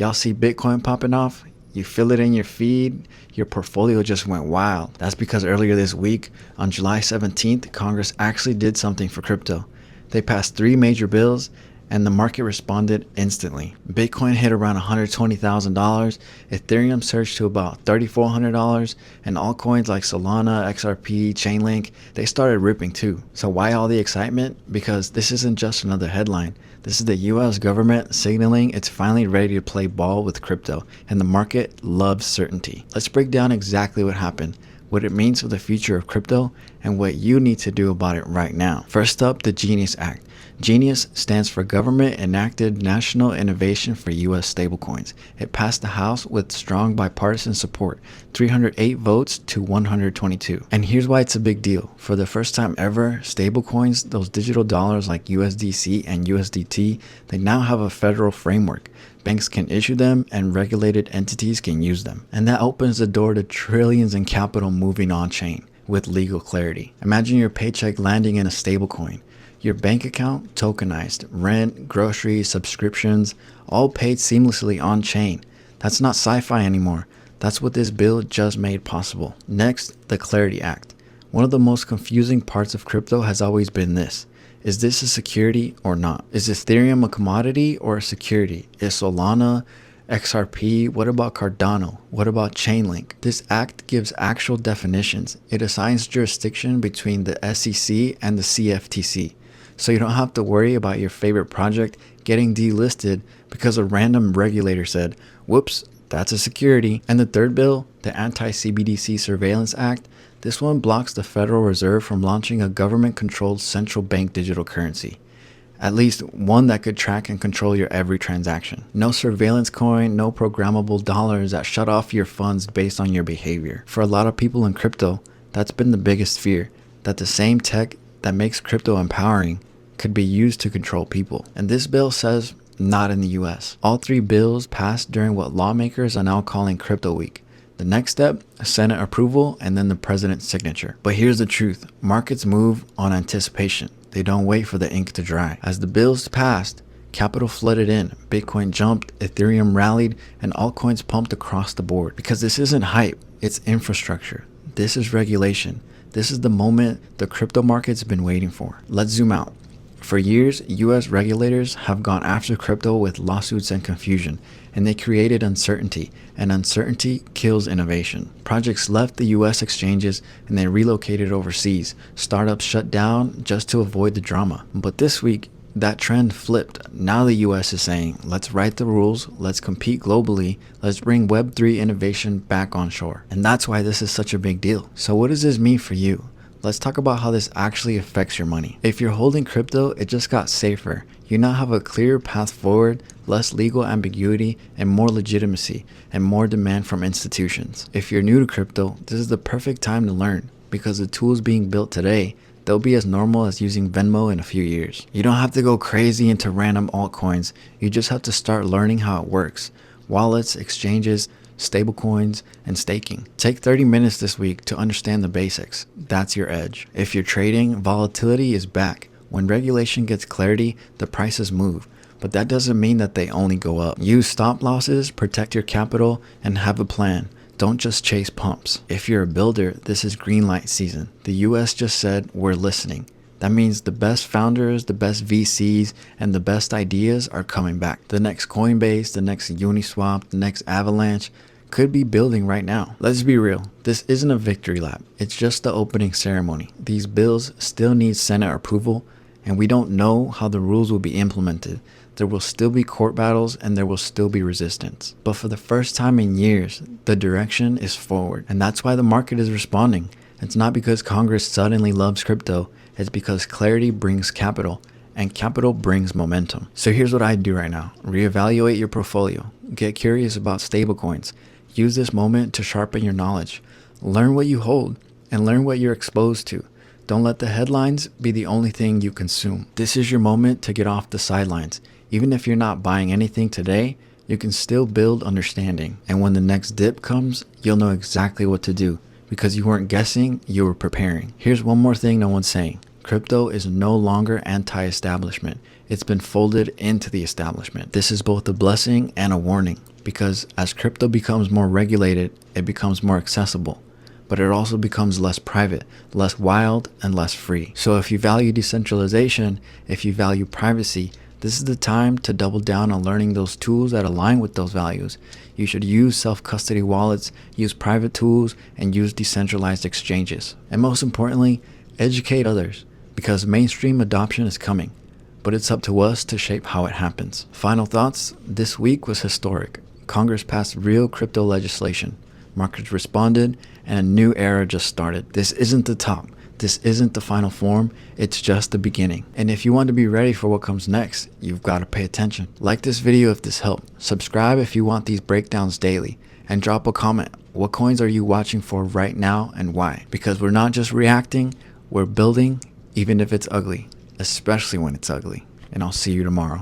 Y'all see Bitcoin popping off? You feel it in your feed, your portfolio just went wild. That's because earlier this week, on July 17th, Congress actually did something for crypto. They passed 3 major bills, and the market responded instantly. Bitcoin hit around $120,000, Ethereum surged to about $3,400, and altcoins like Solana, XRP, Chainlink, they started ripping too. So why all the excitement? Because this isn't just another headline. This is the US government signaling it's finally ready to play ball with crypto, and the market loves certainty. Let's break down exactly what happened, what it means for the future of crypto, and what you need to do about it right now. First up, the GENIUS Act. GENIUS stands for Government Enacted National Innovation for U.S. Stablecoins. It passed the House with strong bipartisan support, 308 votes to 122. And here's why it's a big deal. For the first time ever, stablecoins, those digital dollars like USDC and USDT, they now have a federal framework. Banks can issue them and regulated entities can use them. And that opens the door to trillions in capital moving on-chain with legal clarity. Imagine your paycheck landing in a stablecoin. Your bank account tokenized, rent, groceries, subscriptions, all paid seamlessly on-chain. That's not sci-fi anymore. That's what this bill just made possible. Next, the Clarity Act. One of the most confusing parts of crypto has always been this. Is this a security or not? Is Ethereum a commodity or a security? Is Solana, XRP, what about Cardano? What about Chainlink? This act gives actual definitions. It assigns jurisdiction between the SEC and the CFTC. So you don't have to worry about your favorite project getting delisted because a random regulator said, whoops, that's a security. And the third bill, the Anti-CBDC Surveillance Act, this one blocks the Federal Reserve from launching a government-controlled central bank digital currency. At least one that could track and control your every transaction. No surveillance coin, no programmable dollars that shut off your funds based on your behavior. For a lot of people in crypto, that's been the biggest fear, that the same tech that makes crypto empowering could be used to control people. And this bill says not in the US. All 3 bills passed during what lawmakers are now calling Crypto Week. The next step, Senate approval, and then the president's signature. But here's the truth. Markets move on anticipation. They don't wait for the ink to dry. As the bills passed, capital flooded in. Bitcoin jumped, Ethereum rallied, and altcoins pumped across the board. Because this isn't hype, it's infrastructure. This is regulation. This is the moment the crypto market's been waiting for. Let's zoom out. For years, US regulators have gone after crypto with lawsuits and confusion, and they created uncertainty, and uncertainty kills innovation. Projects left the US exchanges and they relocated overseas. Startups shut down just to avoid the drama. But this week, that trend flipped. Now the US is saying, let's write the rules, let's compete globally, let's bring Web3 innovation back on shore. And that's why this is such a big deal. So what does this mean for you? Let's talk about how this actually affects your money. If you're holding crypto, it just got safer. You now have a clear path forward, less legal ambiguity, and more legitimacy, and more demand from institutions. If you're new to crypto, this is the perfect time to learn, because the tools being built today, they'll be as normal as using Venmo in a few years. You don't have to go crazy into random altcoins. You just have to start learning how it works. Wallets, exchanges, stablecoins, and staking. Take 30 minutes this week to understand the basics. That's your edge. If you're trading, volatility is back. When regulation gets clarity, the prices move. But that doesn't mean that they only go up. Use stop losses, protect your capital, and have a plan. Don't just chase pumps. If you're a builder, this is green light season. The US just said, we're listening. That means the best founders, the best VCs, and the best ideas are coming back. The next Coinbase, the next Uniswap, the next Avalanche could be building right now. Let's be real. This isn't a victory lap. It's just the opening ceremony. These bills still need Senate approval, and we don't know how the rules will be implemented. There will still be court battles and there will still be resistance. But for the first time in years, the direction is forward. And that's why the market is responding. It's not because Congress suddenly loves crypto. It's because clarity brings capital, and capital brings momentum. So here's what I'd do right now. Reevaluate your portfolio. Get curious about stablecoins. Use this moment to sharpen your knowledge. Learn what you hold and learn what you're exposed to. Don't let the headlines be the only thing you consume. This is your moment to get off the sidelines. Even if you're not buying anything today, you can still build understanding. And when the next dip comes, you'll know exactly what to do because you weren't guessing, you were preparing. Here's one more thing no one's saying. Crypto is no longer anti-establishment. It's been folded into the establishment. This is both a blessing and a warning. because as crypto becomes more regulated, it becomes more accessible, but it also becomes less private, less wild, and less free. So if you value decentralization, if you value privacy, this is the time to double down on learning those tools that align with those values. You should use self-custody wallets, use private tools, and use decentralized exchanges. And most importantly, educate others, because mainstream adoption is coming, but it's up to us to shape how it happens. Final thoughts, this week was historic. Congress passed real crypto legislation. Markets responded, and a new era just started. This isn't the top. This isn't the final form. It's just the beginning. And if you want to be ready for what comes next, you've got to pay attention. Like this video if this helped. Subscribe if you want these breakdowns daily. And drop a comment. What coins are you watching for right now and why? Because we're not just reacting, we're building, even if it's ugly. Especially when it's ugly. And I'll see you tomorrow.